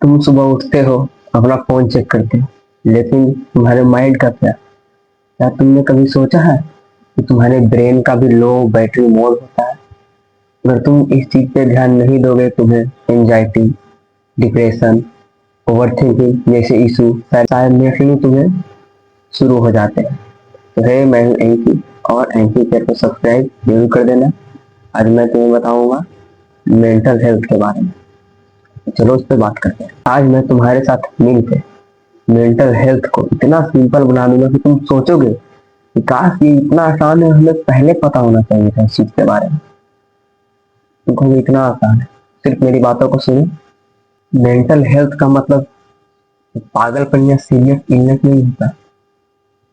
तुम सुबह उठते हो, अपना फोन चेक करते हो, लेकिन तुम्हारे माइंड का क्या? क्या तुमने कभी सोचा है कि तुम्हारे ब्रेन का भी लो बैटरी मोड होता है? अगर तुम इस चीज पे ध्यान नहीं दोगे, तुम्हें एंजाइटी, डिप्रेशन, ओवरथिंकिंग जैसे इशू साइलेंटली तुम्हें शुरू हो जाते हैं। तो है, मैं हूं एंकी, और एंकी केयर को सब्सक्राइब जरूर कर देना। आज मैं तुम्हें बताऊंगा मेंटल हेल्थ के बारे में। तो चलो उस पर बात करते हैं। आज मैं तुम्हारे साथ मिलकर मेंटल हेल्थ को इतना सिंपल बना दूंगा कि तुम सोचोगे कि काश ये इतना आसान है, हमें पहले पता होना चाहिए था इस चीज के बारे में। तुमको ये इतना आसान है, सिर्फ मेरी बातों को सुनो। मेंटल हेल्थ का मतलब पागलपन या सीरियस इलनेस नहीं होता।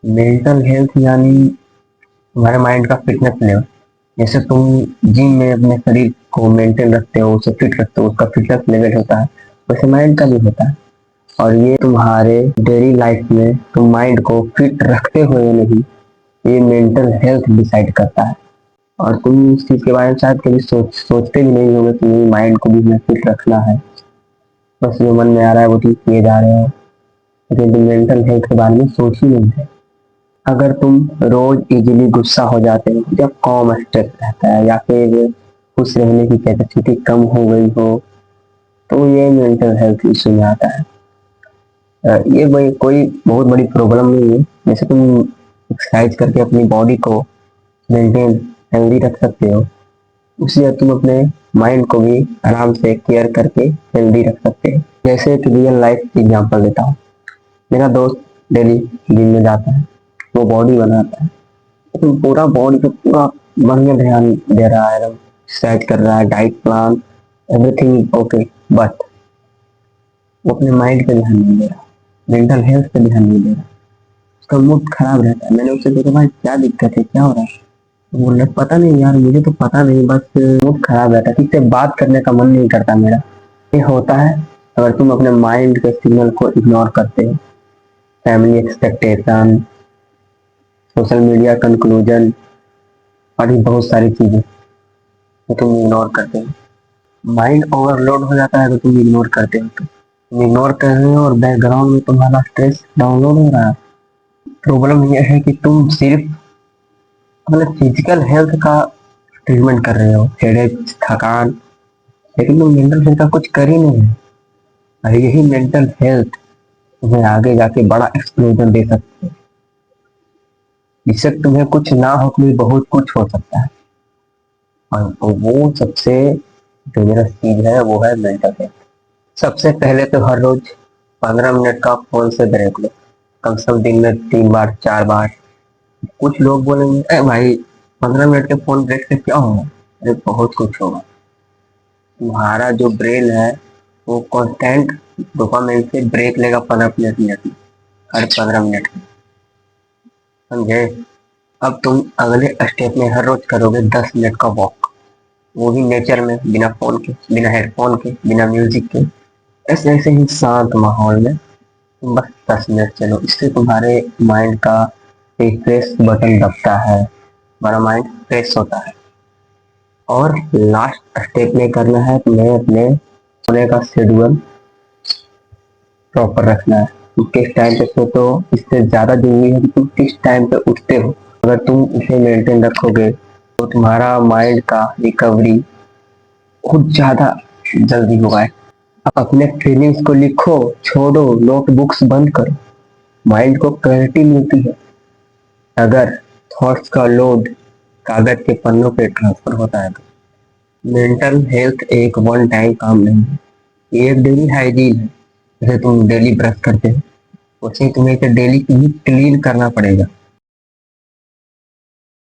मेंटल हेल्थ यानी तुम्हारे माइंड का फिटनेस लेवल। जैसे तुम जिम में अपने शरीर को मेंटेन रखते हो, उसे फिट रखते हो, उसका फिटनेस लेवल होता है, वैसे माइंड का भी होता है। और ये तुम्हारे डेली लाइफ में तुम माइंड को फिट रखते हुए नहीं, ये मेंटल हेल्थ डिसाइड करता है। और तुम इस चीज के बारे में शायद कभी सोचते भी नहीं होगे कि मेरी माइंड को भी हमें फिट रखना है। बस जो मन में आ रहा है वो चीज किए जा रहे हो, लेकिन तुम मेंटल हेल्थ के बारे में सोच ही नहीं है। अगर तुम रोज इजीली गुस्सा हो जाते हो, जब कम स्ट्रेस रहता है, या फिर खुश रहने की कैपेसिटी कम हो गई हो, तो ये मेंटल हेल्थ इशू में आता है। ये कोई बहुत बड़ी प्रॉब्लम नहीं है। जैसे तुम एक्सरसाइज करके अपनी बॉडी को मेंटेन हेल्दी रख सकते हो, उसी तुम अपने माइंड को भी आराम से केयर करके हेल्दी रख सकते हो। जैसे एक रियल लाइफ एग्जांपल देता हूँ। मेरा दोस्त डेली जिम में जाता है, वो बॉडी बनाता है, लेकिन पूरा बॉडी पे पूरा बढ़िया ध्यान दे रहा है, एकदम एक्सरसाइज कर रहा है, diet plan everything okay, but वो अपने माइंड पे ध्यान नहीं दे रहा, मेंटल हेल्थ पे ध्यान नहीं दे रहा। उसका मूड खराब रहता है। मैंने उससे देखा, भाई क्या दिक्कत है, क्या हो रहा है? तो बोल रहा, पता नहीं यार, मुझे तो पता नहीं, बस मूड खराब रहता है, किससे बात करने का मन नहीं करता मेरा। ये होता है अगर तुम अपने माइंड के सिग्नल को इग्नोर करते हो। Family expectation, social media conclusion, और भी बहुत सारी चीजें तो तुम इग्नोर करते हो। माइंड ओवरलोड हो जाता है तो तुम इग्नोर करते हो। तुम इग्नोर कर रहे हो और बैकग्राउंड में तुम्हारा स्ट्रेस डाउनलोड हो रहा है। प्रॉब्लम यह है कि तुम सिर्फ अपने फिजिकल हेल्थ का ट्रीटमेंट कर रहे हो, हेडेक, थकान, लेकिन तुम मेंटल हेल्थ का कुछ कर ही नहीं है। और यही मेंटल हेल्थ तुम्हें आगे जाके बड़ा एक्सप्लोजन दे सकती है, जिससे तुम्हें कुछ ना हो तो भी बहुत कुछ हो सकता है। और वो सबसे डेंजरस चीज है, वो है मेंटल हेल्थ। सबसे पहले तो हर रोज 15 मिनट का फोन से ब्रेक लो, कम से कम दिन में 3 बार 4 बार। कुछ लोग बोलेंगे, अरे भाई 15 मिनट के फोन ब्रेक से क्या होगा? अरे बहुत कुछ होगा। तुम्हारा जो ब्रेन है वो कांस्टेंट डोपामाइन से ब्रेक लेगा 15 मिनट में, हर 15 मिनट में, समझे? अब तुम अगले स्टेप में हर रोज करोगे 10 मिनट का वॉक, वो भी नेचर में, बिना फोन के, बिना हेडफोन के, बिना म्यूजिक के, ऐसे ऐसे ही शांत माहौल में तुम बस 10 मिनट चलो। इससे तुम्हारे माइंड का रिफ्रेश बटन दबता है, हमारा माइंड फ्रेश होता है। और लास्ट स्टेप में करना है, तुम्हें अपने सोने का शेड्यूल प्रॉपर रखना है। तुम किस टाइम पे सोते हो, इससे ज्यादा जरूरी है कि तुम किस टाइम पे उठते हो। अगर तुम इसे मेंटेन रखोगे तो तुम्हारा माइंड का रिकवरी कुछ ज्यादा जल्दी होगा। अपने फीलिंग्स को लिखो, छोड़ो, नोटबुक्स बंद करो, माइंड को क्लैरिटी मिलती है। अगर थॉट्स का लोड कागज के पन्नों पे ट्रांसफर होता है तो मेंटल हेल्थ एक वन टाइम काम नहीं है, ये एक डेली हाइजीन है। जैसे तुम डेली ब्रश करते हो, उसे तुम्हें डेली क्लीन करना पड़ेगा।